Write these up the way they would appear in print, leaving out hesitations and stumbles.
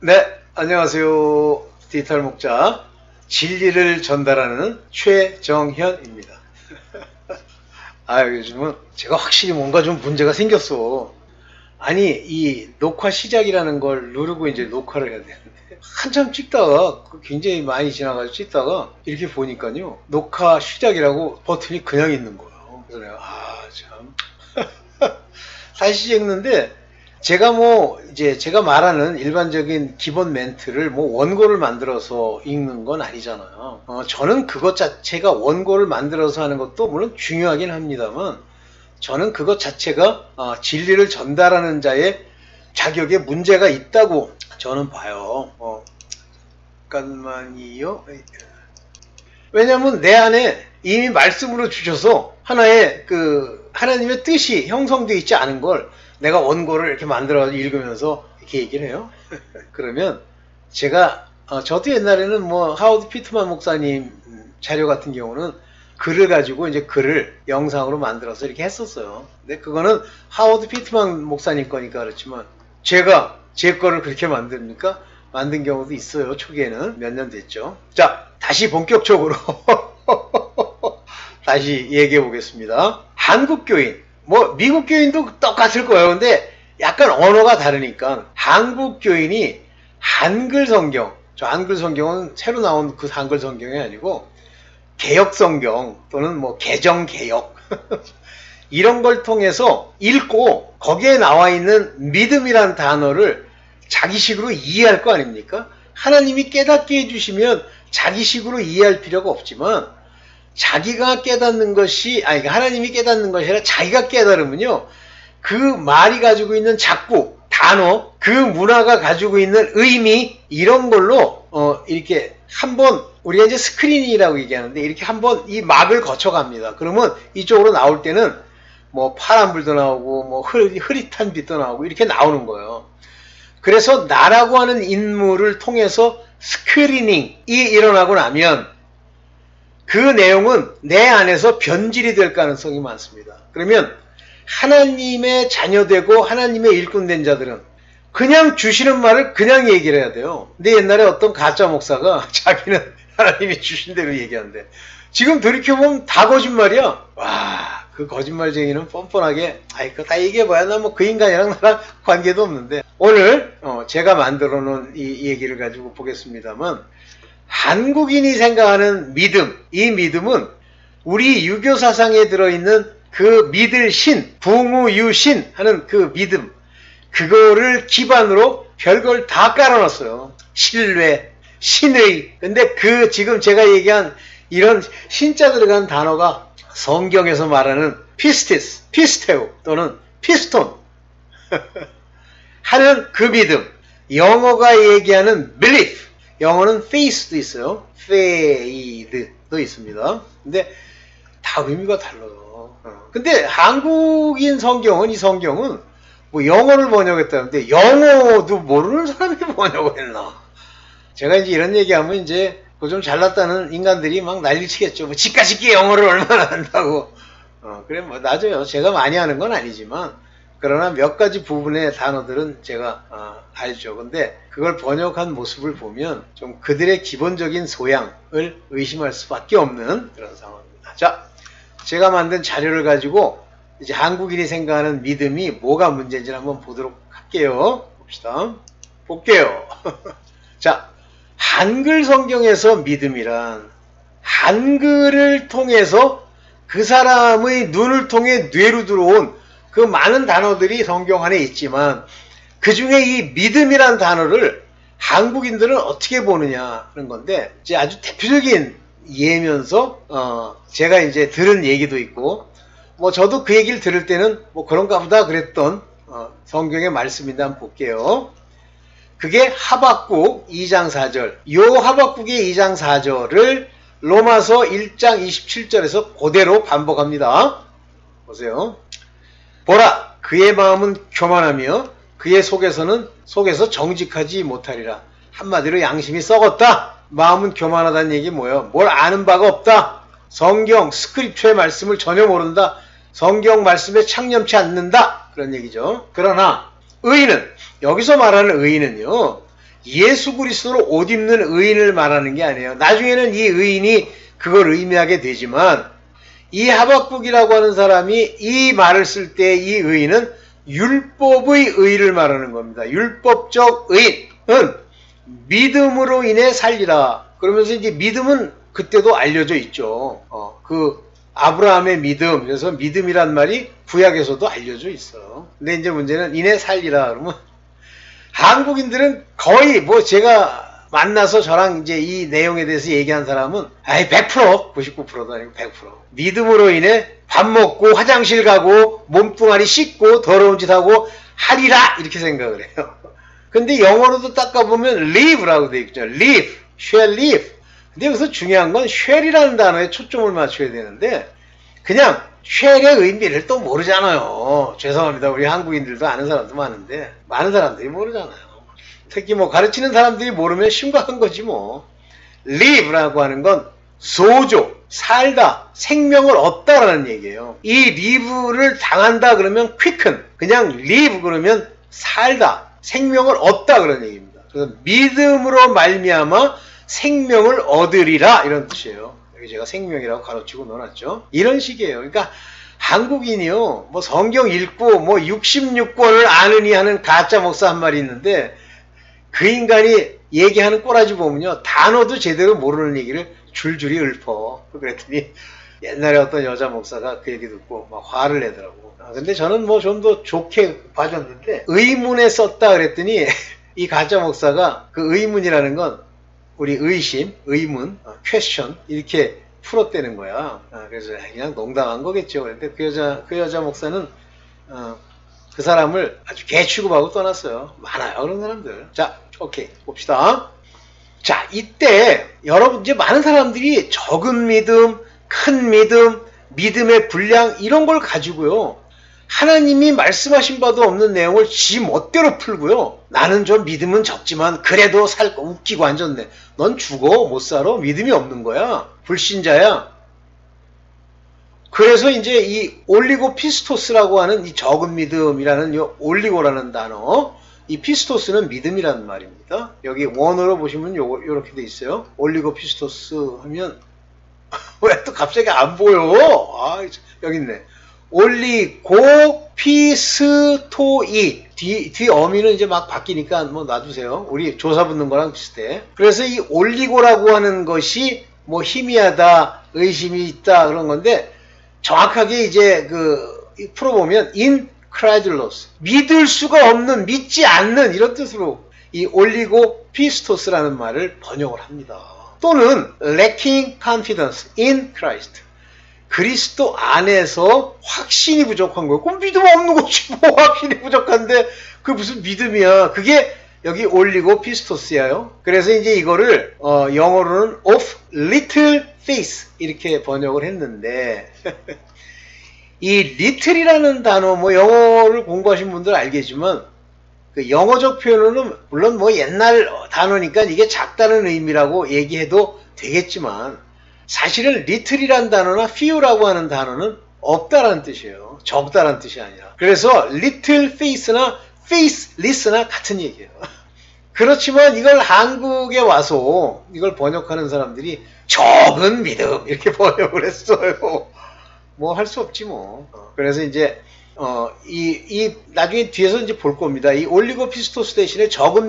네, 안녕하세요. 디지털 목자 진리를 전달하는 최정현입니다. 요즘은 제가 확실히 뭔가 좀 문제가 생겼어. 아니, 이 녹화 시작이라는 걸 누르고 이제 녹화를 해야 되는데 한참 찍다가 굉장히 많이 지나가지고 찍다가 이렇게 보니까요, 녹화 시작이라고 버튼이 그냥 있는 거예요. 그래서 내가 참 다시 찍는데, 제가 말하는 일반적인 기본 멘트를 원고를 만들어서 읽는 건 아니잖아요. 저는 그것 자체가 원고를 만들어서 하는 것도 물론 중요하긴 합니다만, 저는 그것 자체가 진리를 전달하는 자의 자격에 문제가 있다고 저는 봐요. 잠깐만요. 왜냐면 내 안에 이미 말씀으로 주셔서 하나의 하나님의 뜻이 형성되어 있지 않은 걸 내가 원고를 이렇게 만들어 읽으면서 이렇게 얘기를 해요. 그러면 저도 옛날에는 하워드 피트만 목사님 자료 같은 경우는 글을 가지고 이제 글을 영상으로 만들어서 이렇게 했었어요. 근데 그거는 하워드 피트만 목사님 거니까 그렇지만 제가 제 거를 그렇게 만듭니까? 만든 경우도 있어요. 초기에는 몇 년 됐죠. 자, 다시 본격적으로 다시 얘기해 보겠습니다. 한국 교인, 미국 교인도 똑같을 거예요. 근데 약간 언어가 다르니까 한국 교인이 한글 성경, 저 한글 성경은 새로 나온 그 한글 성경이 아니고 개역 성경 또는 개정 개역 이런 걸 통해서 읽고 거기에 나와 있는 믿음이란 단어를 자기식으로 이해할 거 아닙니까? 하나님이 깨닫게 해주시면 자기식으로 이해할 필요가 없지만, 자기가 깨닫는 것이, 하나님이 깨닫는 것이 아니라 자기가 깨달으면요, 그 말이 가지고 있는 작구, 단어, 그 문화가 가지고 있는 의미, 이런 걸로, 이렇게 한번, 우리가 이제 스크린이라고 얘기하는데, 이렇게 한번 이 막을 거쳐갑니다. 그러면 이쪽으로 나올 때는, 파란불도 나오고, 흐릿한 빛도 나오고, 이렇게 나오는 거예요. 그래서 나라고 하는 인물을 통해서 스크리닝이 일어나고 나면 그 내용은 내 안에서 변질이 될 가능성이 많습니다. 그러면 하나님의 자녀되고 하나님의 일꾼된 자들은 그냥 주시는 말을 그냥 얘기를 해야 돼요. 근데 옛날에 어떤 가짜 목사가 자기는 하나님이 주신 대로 얘기하는데, 지금 돌이켜보면 다 거짓말이야. 와, 그 거짓말쟁이는 뻔뻔하게 그거 다 얘기해봐야 나 그 인간이랑 나랑 관계도 없는데, 오늘 제가 만들어 놓은 이 얘기를 가지고 보겠습니다만, 한국인이 생각하는 믿음, 이 믿음은 우리 유교 사상에 들어있는 그 믿을 신, 붕우유신 하는 그 믿음, 그거를 기반으로 별걸 다 깔아놨어요. 신뢰, 신의. 근데 지금 제가 얘기한 이런 신자 들어간 단어가 성경에서 말하는 피스티스, 피스테오 또는 피스톤 하는 그 믿음, 영어가 얘기하는 belief, 영어는 faith도 있어요. faith도 있습니다. 근데 다 의미가 달라요. 근데 한국인 성경은, 이 성경은 영어를 번역했다는데 영어도 모르는 사람이 번역을 했나? 제가 이제 이런 얘기하면 이제 좀 잘났다는 인간들이 막 난리치겠죠. 지까짓기 영어를 얼마나 한다고. 그래 낮아요. 제가 많이 하는 건 아니지만, 그러나 몇 가지 부분의 단어들은 제가 알죠. 근데 그걸 번역한 모습을 보면 좀 그들의 기본적인 소양을 의심할 수밖에 없는 그런 상황입니다. 자, 제가 만든 자료를 가지고 이제 한국인이 생각하는 믿음이 뭐가 문제인지 한번 보도록 할게요. 봅시다. 볼게요. 자, 한글 성경에서 믿음이란 한글을 통해서 그 사람의 눈을 통해 뇌로 들어온 그 많은 단어들이 성경 안에 있지만, 그 중에 이 믿음이란 단어를 한국인들은 어떻게 보느냐 하는 건데, 이제 아주 대표적인 예면서 제가 이제 들은 얘기도 있고, 저도 그 얘기를 들을 때는 그런가 보다 그랬던 성경의 말씀인데 한번 볼게요. 그게 하박국 2장 4절. 요 하박국의 2장 4절을 로마서 1장 27절에서 그대로 반복합니다. 보세요. 보라, 그의 마음은 교만하며 그의 속에서 정직하지 못하리라. 한마디로 양심이 썩었다. 마음은 교만하다는 얘기 뭐예요? 뭘 아는 바가 없다. 성경, 스크립처의 말씀을 전혀 모른다. 성경 말씀에 창념치 않는다. 그런 얘기죠. 그러나 의인은, 여기서 말하는 의인은요, 예수 그리스도로 옷 입는 의인을 말하는 게 아니에요. 나중에는 이 의인이 그걸 의미하게 되지만 이 하박국이라고 하는 사람이 이 말을 쓸 때 이 의인은 율법의 의를 말하는 겁니다. 율법적 의인은 믿음으로 인해 살리라. 그러면서 이제 믿음은 그때도 알려져 있죠. 그 아브라함의 믿음. 그래서 믿음이란 말이 구약에서도 알려져 있어. 근데 이제 문제는 인해 살리라. 그러면 한국인들은 거의 뭐 제가 만나서 저랑 이제 이 내용에 대해서 얘기한 사람은 100%, 99%도 아니고 100%. 믿음으로 인해 밥 먹고 화장실 가고 몸뚱아리 씻고 더러운 짓 하고 하리라 이렇게 생각을 해요. 근데 영어로도 닦아보면 live라고 돼 있죠. live, shall live. 근데 여기서 중요한 건 shall이라는 단어에 초점을 맞춰야 되는데 그냥 shall의 의미를 또 모르잖아요. 죄송합니다. 우리 한국인들도 아는 사람도 많은데 많은 사람들이 모르잖아요. 특히 뭐 가르치는 사람들이 모르면 심각한 거지 뭐. live라고 하는 건 소조, 살다, 생명을 얻다라는 얘기예요. 이 live를 당한다 그러면 quicken, 그냥 live 그러면 살다, 생명을 얻다 그런 얘기입니다. 그래서 믿음으로 말미암아 생명을 얻으리라 이런 뜻이에요. 여기 제가 생명이라고 가로치고 넣어놨죠. 이런 식이에요. 그러니까 한국인이요, 뭐 성경 읽고 뭐 66권을 아느니 하는 가짜 목사 한 말이 있는데 그 인간이 얘기하는 꼬라지 보면요, 단어도 제대로 모르는 얘기를 줄줄이 읊어. 그랬더니 옛날에 어떤 여자 목사가 그 얘기 듣고 막 화를 내더라고. 근데 저는 뭐 좀 더 좋게 봐줬는데 의문에 썼다 그랬더니 이 가짜 목사가 그 의문이라는 건 우리 의심, 의문, 퀘스천 이렇게 풀었다는 거야. 그래서 그냥 농담한 거겠죠. 그런데 그 여자 목사는 그 사람을 아주 개 취급하고 떠났어요. 많아요, 그런 사람들. 자, 오케이, 봅시다. 자, 이때 여러분 이제 많은 사람들이 적은 믿음, 큰 믿음, 믿음의 분량 이런 걸 가지고요. 하나님이 말씀하신 바도 없는 내용을 지 멋대로 풀고요. 나는 좀 믿음은 적지만 그래도 살 거 웃기고 앉았네. 넌 죽어 못 살아. 믿음이 없는 거야. 불신자야. 그래서 이제 이 올리고 피스토스라고 하는 이 적은 믿음이라는 이 올리고라는 단어, 이 피스토스는 믿음이라는 말입니다. 여기 원어로 보시면 요렇게 돼 있어요. 올리고 피스토스 하면 왜 또 갑자기 안 보여? 여기 있네. 올리고 피스토이 뒤 어미는 이제 막 바뀌니까 뭐 놔두세요. 우리 조사 붙는 거랑 비슷해. 그래서 이 올리고라고 하는 것이 뭐 희미하다, 의심이 있다 그런 건데 정확하게 이제 풀어보면 incredulous, 믿을 수가 없는, 믿지 않는 이런 뜻으로 이 올리고 피스토스라는 말을 번역을 합니다. 또는 lacking confidence in Christ, 그리스도 안에서 확신이 부족한 거예요. 그럼 믿음 없는 거지 뭐. 확신이 부족한데 그게 무슨 믿음이야. 그게 여기 올리고 피스토스예요. 그래서 이제 이거를 영어로는 of little faith 이렇게 번역을 했는데 이 little이라는 단어, 뭐 영어를 공부하신 분들 알겠지만 그 영어적 표현으로는 물론 뭐 옛날 단어니까 이게 작다는 의미라고 얘기해도 되겠지만 사실은 little이라는 단어나 few라고 하는 단어는 없다라는 뜻이에요. 적다라는 뜻이 아니라. 그래서 little faith나 faithless나 같은 얘기예요. 그렇지만 이걸 한국에 와서 이걸 번역하는 사람들이 적은 믿음 이렇게 번역을 했어요. 뭐 할 수 없지 뭐. 그래서 이제 나중에 뒤에서 이제 볼 겁니다. 이 올리고 피스토스 대신에 적은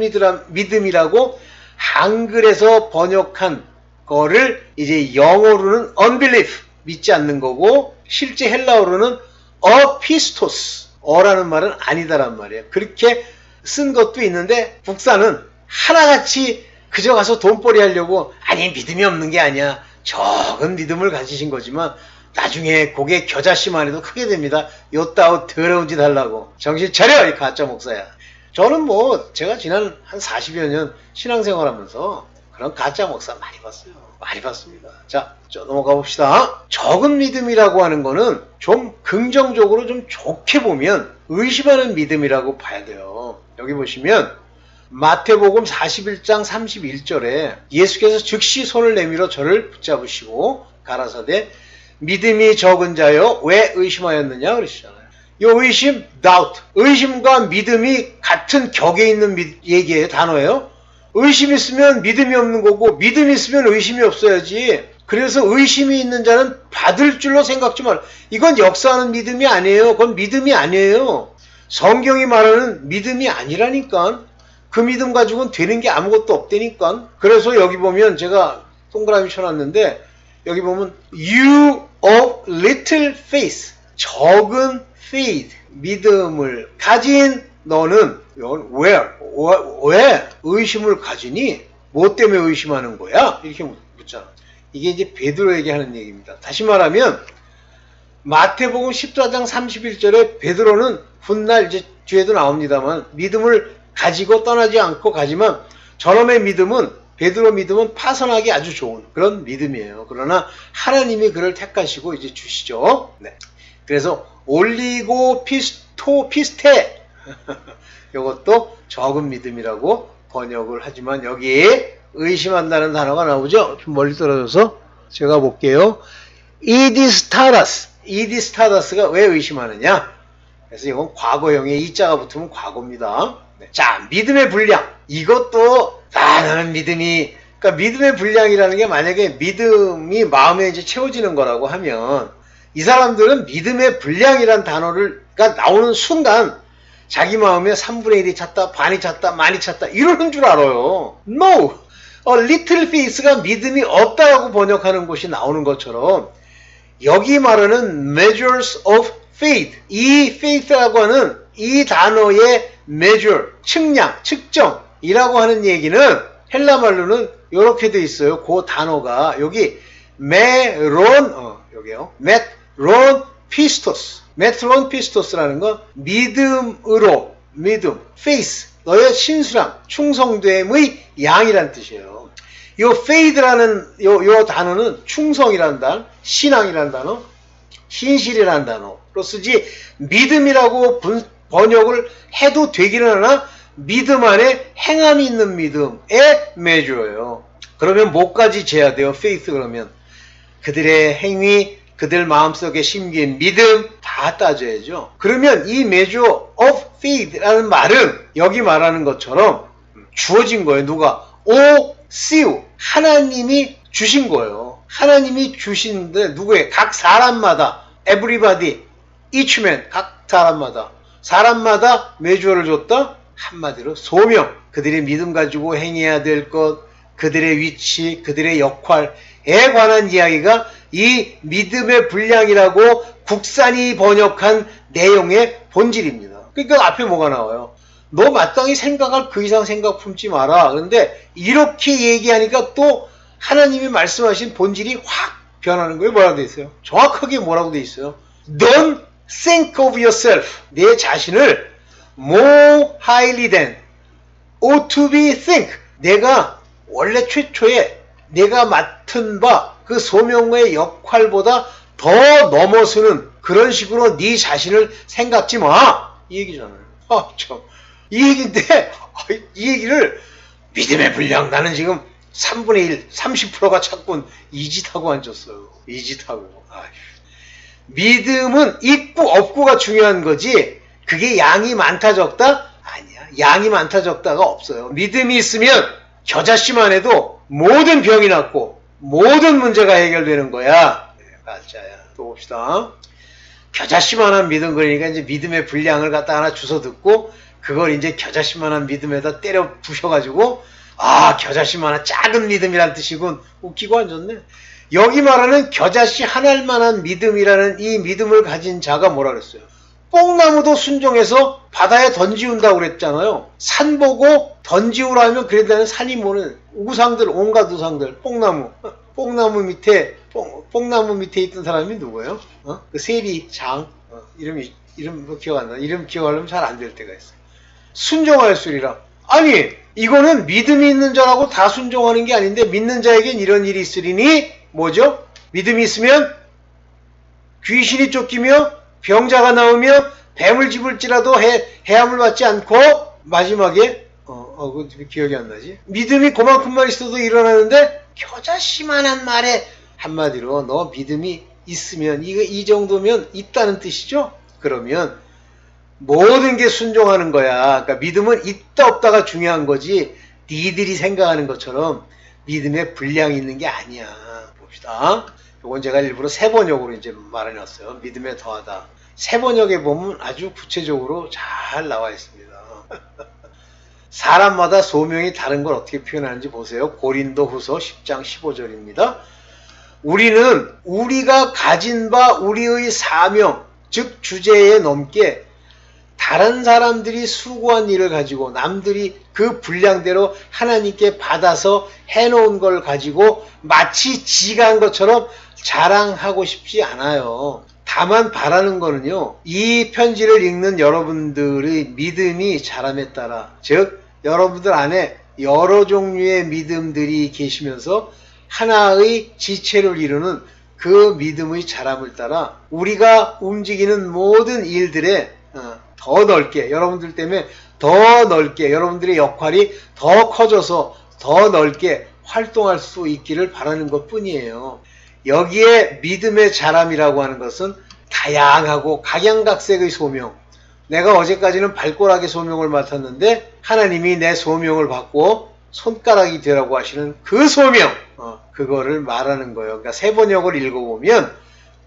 믿음이라고 한글에서 번역한 거를 이제 영어로는 unbelief, 믿지 않는 거고 실제 헬라어로는 어피스토스, 어라는 말은 아니다란 말이에요. 그렇게 쓴 것도 있는데 북사는 하나같이 그저 가서 돈벌이 하려고 아니 믿음이 없는 게 아니야. 적은 믿음을 가지신 거지만 나중에 그게 겨자씨만 해도 크게 됩니다. 요따오 더러운 짓 하려고. 정신 차려 이 가짜 목사야. 저는 뭐 제가 지난 한 40여 년 신앙생활 하면서 그런 가짜 목사 많이 봤어요. 많이 봤습니다. 자, 넘어가 봅시다. 적은 믿음이라고 하는 거는 좀 긍정적으로 좀 좋게 보면 의심하는 믿음이라고 봐야 돼요. 여기 보시면 마태복음 41장 31절에 예수께서 즉시 손을 내밀어 저를 붙잡으시고 가라사대 믿음이 적은 자여 왜 의심하였느냐 그러시잖아요. 이 의심, doubt, 의심과 믿음이 같은 격에 있는 얘기예요. 단어예요. 의심 있으면 믿음이 없는 거고 믿음이 있으면 의심이 없어야지. 그래서 의심이 있는 자는 받을 줄로 생각지 말. 이건 역사하는 믿음이 아니에요. 그건 믿음이 아니에요. 성경이 말하는 믿음이 아니라니까. 그 믿음 가지고는 되는 게 아무것도 없다니까. 그래서 여기 보면 제가 동그라미 쳐놨는데 여기 보면 You of little faith, 적은 faith, 믿음을 가진 너는 왜 의심을 가지니? 뭐 때문에 의심하는 거야? 이렇게 묻잖아. 이게 이제 베드로에게 하는 얘기입니다. 다시 말하면 마태복음 14장 31절에 베드로는 훗날 이제 뒤에도 나옵니다만 믿음을 가지고 떠나지 않고 가지만 저놈의 믿음은 베드로 믿음은 파선하기 아주 좋은 그런 믿음이에요. 그러나 하나님이 그를 택하시고 이제 주시죠. 네. 그래서 올리고 피스테 이것도 적은 믿음이라고 번역을 하지만 여기에 의심한다는 단어가 나오죠. 좀 멀리 떨어져서 제가 볼게요. 이디스타다스가 왜 의심하느냐? 그래서 이건 과거형의 이자가 붙으면 과거입니다. 네. 자, 믿음의 분량. 이것도 나는 믿음이 그러니까 믿음의 분량이라는 게 만약에 믿음이 마음에 이제 채워지는 거라고 하면 이 사람들은 믿음의 분량이란 단어가 나오는 순간 자기 마음에 3분의 1이 찼다, 반이 찼다, 많이 찼다 이러는 줄 알아요. No! little faith가 믿음이 없다라고 번역하는 곳이 나오는 것처럼 여기 말하는 measures of faith, 이 faith라고 하는 이 단어의 measure, 측량, 측정이라고 하는 얘기는 헬라 말로는 이렇게 돼 있어요. 그 단어가 여기 여기요. 메트론 피스토스라는 건 믿음으로, faith, 너의 신수랑, 충성됨의 양이란 뜻이에요. 이 faith라는 요 단어는 충성이라는 단어, 신앙이라는 단어, 신실이라는 단어로 쓰지 믿음이라고 번역을 해도 되기는 하나 믿음 안에 행함이 있는 믿음의 measure예요. 그러면 뭐까지 재야 돼요? faith 그러면 그들의 행위, 그들 마음속에 심긴 믿음 다 따져야죠. 그러면 이 measure of faith라는 말은 여기 말하는 것처럼 주어진 거예요. 누가? 오시우 하나님이 주신 거예요. 하나님이 주신데 누구의? 각 사람마다 everybody, each man 각 사람마다 measure를 줬다? 한마디로 소명, 그들의 믿음 가지고 행해야 될 것, 그들의 위치, 그들의 역할에 관한 이야기가 이 믿음의 분량이라고 국산이 번역한 내용의 본질입니다. 그러니까 앞에 뭐가 나와요? 너 마땅히 생각할 그 이상 생각 품지 마라. 그런데 이렇게 얘기하니까 또 하나님이 말씀하신 본질이 확 변하는 거예요. 뭐라고 돼 있어요? 정확하게 뭐라고 돼 있어요? Don't think of yourself. 내 자신을 more highly than ought to be think. 내가 원래 최초에 내가 맡은 바 그 소명의 역할보다 더 넘어서는 그런 식으로 네 자신을 생각지 마. 이 얘기잖아요. 이 얘기인데 이 얘기를 믿음의 분량 나는 지금 3분의 1, 30%가 찾고 이 짓하고 앉았어요. 이 짓하고. 믿음은 있고 없고가 중요한 거지 그게 양이 많다 적다? 아니야. 양이 많다 적다가 없어요. 믿음이 있으면 겨자씨만 해도 모든 병이 낫고 모든 문제가 해결되는 거야. 가짜야. 또 봅시다. 겨자씨만한 믿음 그러니까 이제 믿음의 분량을 갖다 하나 주워 듣고 그걸 이제 겨자씨만한 믿음에다 때려 부셔가지고 겨자씨만한 작은 믿음이란 뜻이군. 웃기고 앉았네. 여기 말하는 겨자씨 하나만한 믿음이라는 이 믿음을 가진 자가 뭐라 그랬어요? 뽕나무도 순종해서 바다에 던지운다고 그랬잖아요. 산 보고 던지우라 하면 그랬다는 산이 뭐는 우상들, 온갖 우상들, 뽕나무 밑에 있던 사람이 누구예요? 그 세리장, 이름 기억 안 나. 이름 기억하려면 잘 안 될 때가 있어요. 순종하였으리라. 아니, 이거는 믿음이 있는 자라고 다 순종하는 게 아닌데 믿는 자에겐 이런 일이 있으리니 뭐죠? 믿음이 있으면 귀신이 쫓기며 병자가 나오며 뱀을 집을지라도 해함을 받지 않고 마지막에 그 기억이 안 나지? 믿음이 그만큼만 있어도 일어나는데 겨자씨만한 말에 한마디로 너 믿음이 있으면 이 정도면 있다는 뜻이죠? 그러면 모든 게 순종하는 거야. 그러니까 믿음은 있다 없다가 중요한 거지 니들이 생각하는 것처럼 믿음에 분량이 있는 게 아니야. 봅시다. 이건 제가 일부러 세번역으로 이제 말해놨어요. 믿음에 더하다. 세번역에 보면 아주 구체적으로 잘 나와 있습니다. 사람마다 소명이 다른 걸 어떻게 표현하는지 보세요. 고린도후서 10장 15절입니다. 우리는 우리가 가진 바 우리의 사명, 즉 주제에 넘게 다른 사람들이 수고한 일을 가지고 남들이 그 분량대로 하나님께 받아서 해놓은 걸 가지고 마치 지가 한 것처럼 자랑하고 싶지 않아요. 다만 바라는 거는요, 이 편지를 읽는 여러분들의 믿음이 자람에 따라, 즉 여러분들 안에 여러 종류의 믿음들이 계시면서 하나의 지체를 이루는 그 믿음의 자람을 따라 우리가 움직이는 모든 일들에 더 넓게, 여러분들 때문에 더 넓게, 여러분들의 역할이 더 커져서 더 넓게 활동할 수 있기를 바라는 것 뿐이에요. 여기에 믿음의 자람이라고 하는 것은 다양하고 각양각색의 소명, 내가 어제까지는 발가락의 소명을 맡았는데 하나님이 내 소명을 받고 손가락이 되라고 하시는 그 소명, 그거를 말하는 거예요. 그러니까 세번역을 읽어보면,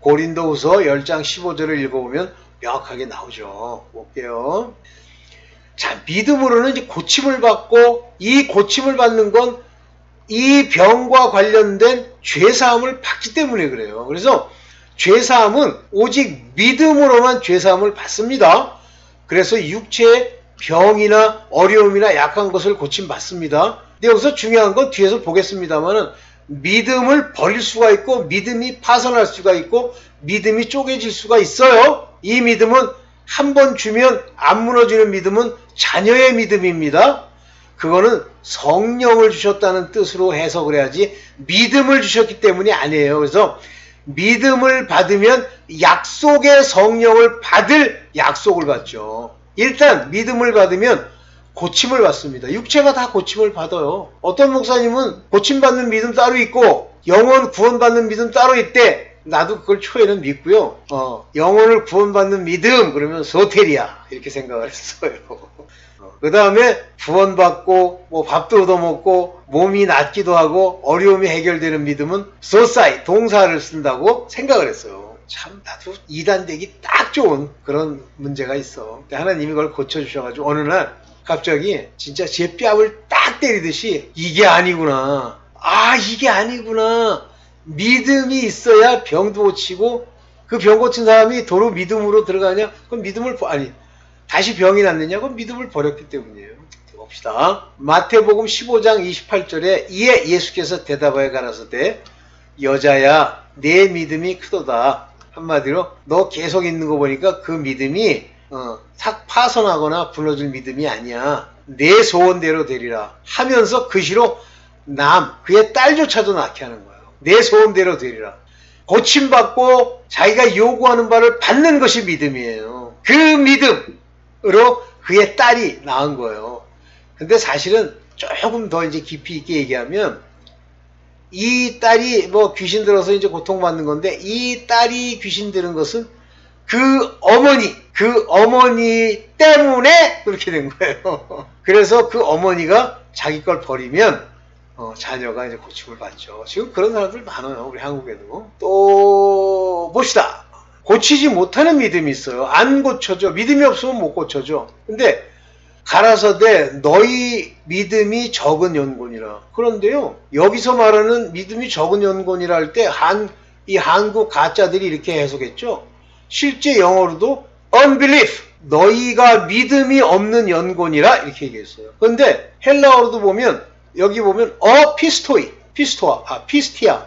고린도후서 10장 15절을 읽어보면 명확하게 나오죠. 볼게요. 자, 믿음으로는 이제 고침을 받고, 이 고침을 받는 건 이 병과 관련된 죄사함을 받기 때문에 그래요. 그래서 죄사함은 오직 믿음으로만 죄사함을 받습니다. 그래서 육체의 병이나 어려움이나 약한 것을 고침받습니다. 근데 여기서 중요한 건 뒤에서 보겠습니다만은, 믿음을 버릴 수가 있고 믿음이 파손할 수가 있고 믿음이 쪼개질 수가 있어요. 이 믿음은 한 번 주면 안 무너지는 믿음은 자녀의 믿음입니다. 그거는 성령을 주셨다는 뜻으로 해석을 해야지 믿음을 주셨기 때문이 아니에요. 그래서 믿음을 받으면 약속의 성령을 받을 약속을 받죠. 일단 믿음을 받으면 고침을 받습니다. 육체가 다 고침을 받아요. 어떤 목사님은 고침받는 믿음 따로 있고 영혼 구원받는 믿음 따로 있대. 나도 그걸 초에는 믿고요. 영혼을 구원받는 믿음 그러면 소테리아 이렇게 생각을 했어요. 그 다음에 구원받고 뭐 밥도 얻어먹고 몸이 낫기도 하고 어려움이 해결되는 믿음은 소사이 동사를 쓴다고 생각을 했어요. 참 나도 이단되기 딱 좋은 그런 문제가 있어. 근데 하나님이 그걸 고쳐주셔가지고 어느 날 갑자기 진짜 제 뺨을 딱 때리듯이 이게 아니구나. 이게 아니구나. 믿음이 있어야 병도 고치고 그 병 고친 사람이 도로 믿음으로 들어가냐? 그럼 믿음을 다시 병이 낫느냐? 그럼 믿음을 버렸기 때문이에요. 봅시다. 마태복음 15장 28절에 이에 예수께서 대답하여 가라사대 여자야 내 믿음이 크도다. 한마디로 너 계속 있는 거 보니까 그 믿음이 싹 파손하거나 무너질 믿음이 아니야. 내 소원대로 되리라 하면서 그 시로 그의 딸조차도 낳게 하는 거예요. 내 소원대로 되리라. 고침받고 자기가 요구하는 바를 받는 것이 믿음이에요. 그 믿음으로 그의 딸이 낳은 거예요. 근데 사실은 조금 더 이제 깊이 있게 얘기하면 이 딸이 뭐 귀신 들어서 이제 고통받는 건데 이 딸이 귀신 들은 것은 그 어머니 때문에 그렇게 된 거예요. 그래서 그 어머니가 자기 걸 버리면 자녀가 이제 고침을 받죠. 지금 그런 사람들 많아요. 우리 한국에도. 또 봅시다. 고치지 못하는 믿음이 있어요. 안 고쳐져. 믿음이 없으면 못 고쳐져. 근데 가라사대 너희 믿음이 적은 연곤이라. 그런데요. 여기서 말하는 믿음이 적은 연곤이라 할 때 이 한국 가짜들이 이렇게 해석했죠. 실제 영어로도 unbelief. 너희가 믿음이 없는 연곤이라 이렇게 얘기했어요. 그런데 헬라어로도 보면 여기 보면 피스티아.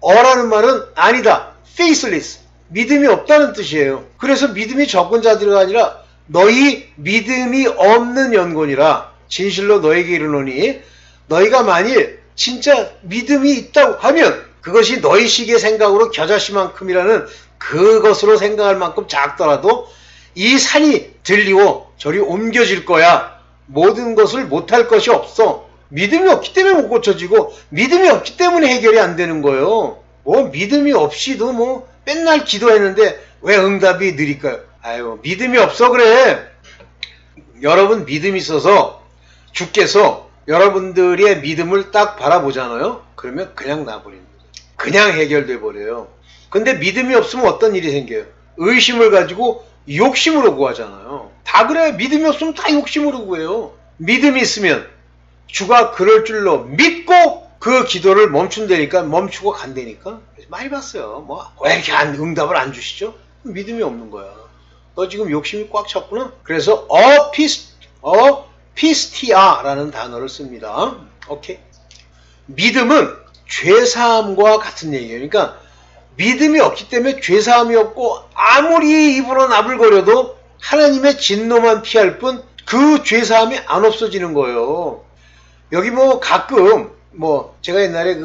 어라는 말은 아니다. faithless. 믿음이 없다는 뜻이에요. 그래서 믿음이 적은 자들이 아니라 너희 믿음이 없는 연곤이라 진실로 너에게 이르노니 너희가 만일 진짜 믿음이 있다고 하면 그것이 너희식의 생각으로 겨자씨만큼이라는 그것으로 생각할 만큼 작더라도 이 산이 들리고 저리 옮겨질 거야. 모든 것을 못할 것이 없어. 믿음이 없기 때문에 못 고쳐지고 믿음이 없기 때문에 해결이 안 되는 거예요. 뭐 믿음이 없이도 뭐 맨날 기도했는데 왜 응답이 느릴까요? 믿음이 없어 그래. 여러분 믿음이 있어서 주께서 여러분들의 믿음을 딱 바라보잖아요. 그러면 그냥 놔버립니다. 그냥 해결돼 버려요. 근데 믿음이 없으면 어떤 일이 생겨요? 의심을 가지고 욕심으로 구하잖아요. 다 그래. 믿음이 없으면 다 욕심으로 구해요. 믿음이 있으면 주가 그럴 줄로 믿고 그 기도를 멈춘다니까, 멈추고 간다니까. 많이 봤어요. 왜 이렇게 응답을 안 주시죠? 믿음이 없는 거야. 너 지금 욕심이 꽉 찼구나. 그래서 피스티아라는 단어를 씁니다. 오케이. 믿음은 죄사함과 같은 얘기예요. 그러니까 믿음이 없기 때문에 죄사함이 없고 아무리 입으로 나불거려도 하나님의 진노만 피할 뿐 그 죄사함이 안 없어지는 거예요. 여기 가끔 제가 옛날에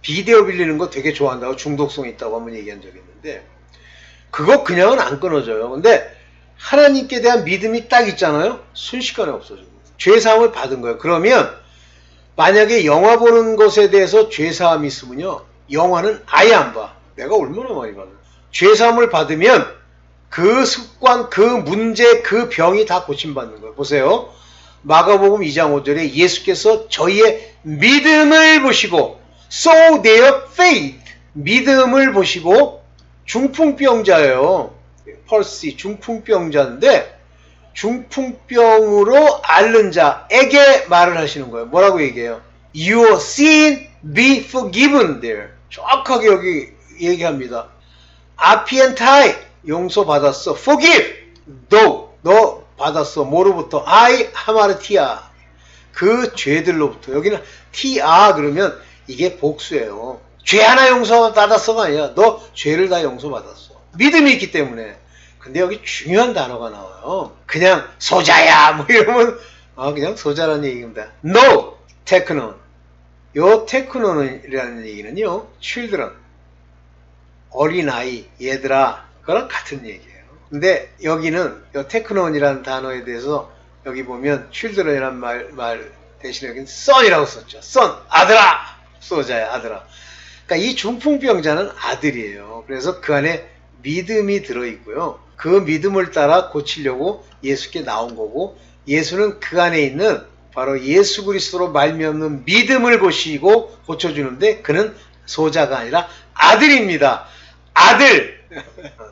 비디오 빌리는 거 되게 좋아한다고, 중독성 있다고 한번 얘기한 적이 있는데 그거 그냥은 안 끊어져요. 근데 하나님께 대한 믿음이 딱 있잖아요. 순식간에 없어져요. 죄사함을 받은 거예요. 그러면 만약에 영화 보는 것에 대해서 죄사함이 있으면요, 영화는 아예 안 봐. 내가 얼마나 많이 받아요. 죄사함을 받으면 그 습관, 그 문제, 그 병이 다 고침받는 거예요. 보세요. 마가복음 2장 5절에 예수께서 저희의 믿음을 보시고 so their faith, 믿음을 보시고, 중풍병자예요. 펄시, 중풍병자인데 중풍병으로 앓는 자에게 말을 하시는 거예요. 뭐라고 얘기해요? Your sin be forgiven there. 정확하게 여기 얘기합니다. 아피엔타이, 용서받았어. Forgive, 너 받았어. 뭐로부터? I 하마르티아, 그 죄들로부터. 여기는 티아 그러면 이게 복수예요. 죄 하나 용서받았어가 아니야. 너 죄를 다 용서받았어. 믿음이 있기 때문에. 근데 여기 중요한 단어가 나와요. 그냥 소자야 이러면 그냥 소자라는 얘기입니다. No, 테크논. 요 테크논이라는 얘기는요, children, 어린아이, 얘들아, 그거랑 같은 얘기예요. 근데 여기는 요 테크논이라는 단어에 대해서 여기 보면 children이라는 말 대신에 여기는 son이라고 썼죠. son, 아들아. 소자야, 아들아. 그러니까 이 중풍병자는 아들이에요. 그래서 그 안에 믿음이 들어있고요. 그 믿음을 따라 고치려고 예수께 나온 거고, 예수는 그 안에 있는 바로 예수 그리스도로 말미암는 믿음을 보시고 고쳐주는데 그는 소자가 아니라 아들입니다. 아들.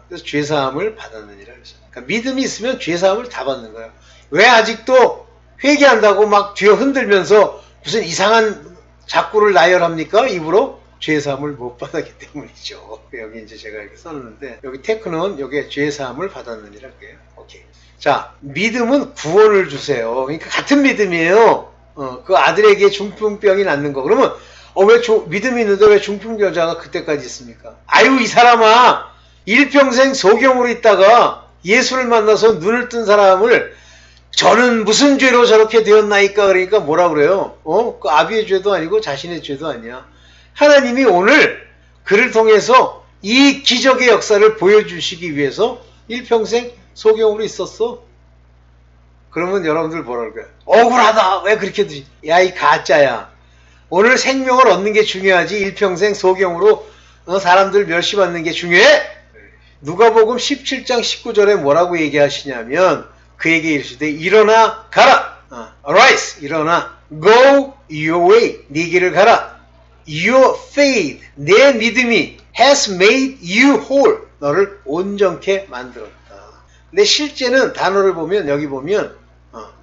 그래서 죄사함을 받았느니라 그랬어요. 그러니까 믿음이 있으면 죄사함을 다 받는 거예요. 왜 아직도 회개한다고 막 뒤에 흔들면서 무슨 이상한 작구를 나열합니까? 입으로? 죄사함을 못 받았기 때문이죠. 여기 이제 제가 이렇게 썼는데, 여기 테크는 여기에 죄사함을 받았느니라 그래요. 오케이. 자, 믿음은 구원을 주세요. 그러니까 같은 믿음이에요. 그 아들에게 중풍병이 낫는 거. 그러면 왜 믿음이 있는데 왜 중풍병자가 그때까지 있습니까? 아유, 이 사람아, 일평생 소경으로 있다가 예수를 만나서 눈을 뜬 사람을 저는 무슨 죄로 저렇게 되었나이까? 그러니까 뭐라 그래요? 그 아비의 죄도 아니고 자신의 죄도 아니야. 하나님이 오늘 그를 통해서 이 기적의 역사를 보여주시기 위해서 일평생 소경으로 있었어. 그러면 여러분들 뭐라 그럴까요? 억울하다. 왜 그렇게 되지? 야, 이 가짜야. 오늘 생명을 얻는 게 중요하지 일평생 소경으로 사람들 멸시받는 게 중요해? 누가복음 17장 19절에 뭐라고 얘기하시냐면, 그에게 이르시되 일어나 가라. Arise, 일어나. Go your way, 네 길을 가라. Your faith, 내 믿음이 has made you whole, 너를 온전케 만들었다. 근데 실제는 단어를 보면 여기 보면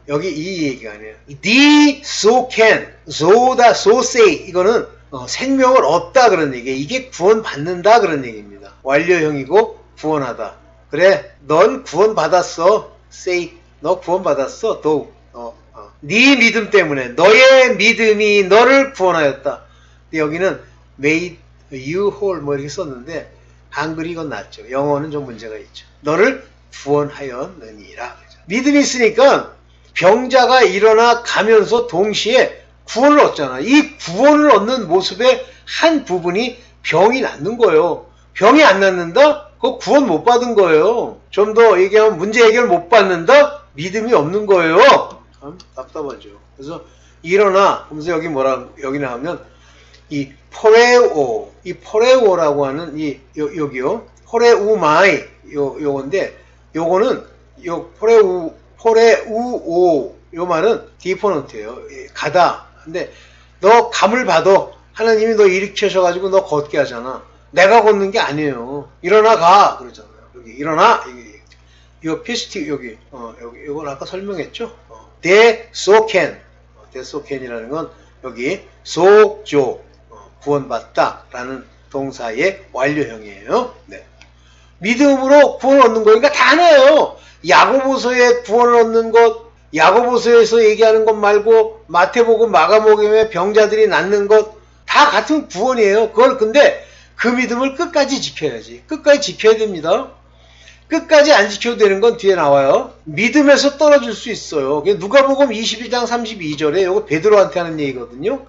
여기 이 얘기가 아니에요. 네 so can, so다, so say, 이거는 생명을 얻다 그런 얘기예요. 이게 구원받는다 그런 얘기입니다. 완료형이고 구원하다. 그래, 넌 구원받았어. say, 너 구원받았어. do, 네 믿음 때문에, 너의 믿음이 너를 구원하였다. 근데 여기는 made you whole 뭐 이렇게 썼는데 한글이 이건 낫죠. 영어는 좀 문제가 있죠. 너를 구원하였느니라. 믿음이 있으니까 병자가 일어나 가면서 동시에 구원을 얻잖아. 이 구원을 얻는 모습의 한 부분이 병이 낫는 거예요. 병이 안 낫는다? 그거 구원 못 받은 거예요. 좀 더 얘기하면 문제 해결 못 받는다? 믿음이 없는 거예요. 참 답답하죠. 그래서 일어나, 그러면서 여기 나오면 이 포레오, 이 포레오라고 하는 여기요. 포레우마이 요건데, 요거는 요 포레우오 요 말은 디포넌트예요. 가다. 근데 너 감을 봐도 하나님이 너 일으키셔가지고 너 걷게 하잖아. 내가 걷는 게 아니에요. 일어나 가 그러잖아요. 여기 일어나. 이거 피스티 여기 여기 이걸 아까 설명했죠. 데소켄 데소켄이라는 건 여기 소조 구원받다라는 동사의 완료형이에요. 네. 믿음으로 구원을 얻는 거니까 다 하나예요. 야고보서에 구원을 얻는 것, 야고보서에서 얘기하는 것 말고 마태복음, 마가복음에 병자들이 낫는 것 다 같은 구원이에요. 그걸 근데 그 믿음을 끝까지 지켜야지. 끝까지 지켜야 됩니다. 끝까지 안 지켜도 되는 건 뒤에 나와요. 믿음에서 떨어질 수 있어요. 누가복음 22장 32절에 이거 베드로한테 하는 얘기거든요.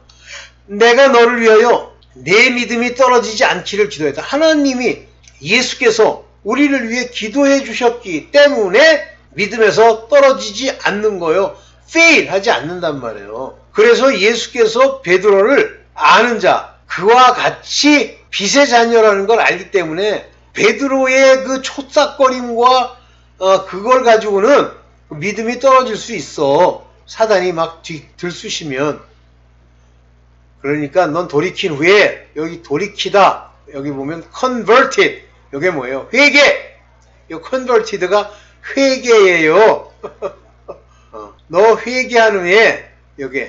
내가 너를 위하여 내 믿음이 떨어지지 않기를 기도했다. 하나님이 예수께서 우리를 위해 기도해 주셨기 때문에 믿음에서 떨어지지 않는 거예요. fail 하지 않는단 말이에요. 그래서 예수께서 베드로를 아는 자, 그와 같이 빛의 자녀라는 걸 알기 때문에 베드로의 그 촉삭거림과 그걸 가지고는 믿음이 떨어질 수 있어. 사단이 막 들쑤시면. 그러니까 넌 돌이킨 후에 여기 돌이키다. 여기 보면 converted. 이게 뭐예요? 회개. 이 converted가 회개예요. 너 회개한 후에 여기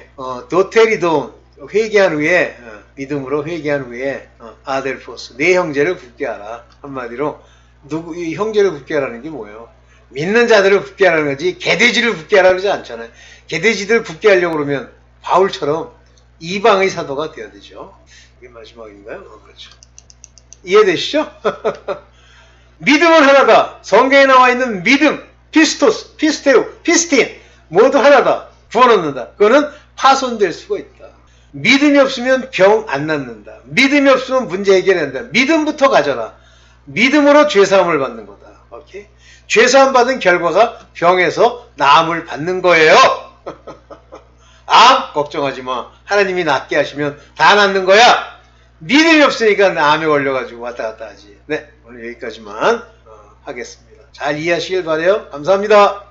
도테리돈 회개한 후에 믿음으로 회개한 후에 아델포스 내 형제를 굳게 하라. 한마디로 이 형제를 굳게 하라는 게 뭐예요? 믿는 자들을 굳게 하라는 거지 개돼지를 굳게 하라는 거지 않잖아요. 개돼지들 굳게 하려고 그러면 바울처럼 이방의 사도가 되어야 되죠. 이게 마지막인가요? 그렇죠. 이해되시죠? 믿음은 하나다. 성경에 나와 있는 믿음, 피스토스, 피스테우, 피스틴 모두 하나다. 구원 얻는다. 그거는 파손될 수가 있다. 믿음이 없으면 병 안 낫는다. 믿음이 없으면 문제 해결한다. 믿음부터 가져라. 믿음으로 죄사함을 받는 거다. 오케이? 죄사함 받은 결과가 병에서 나음을 받는 거예요. 암 걱정하지 마. 하나님이 낫게 하시면 다 낫는 거야. 믿음이 없으니까 암에 걸려가지고 왔다 갔다 하지. 네, 오늘 여기까지만 하겠습니다. 잘 이해하시길 바라요. 감사합니다.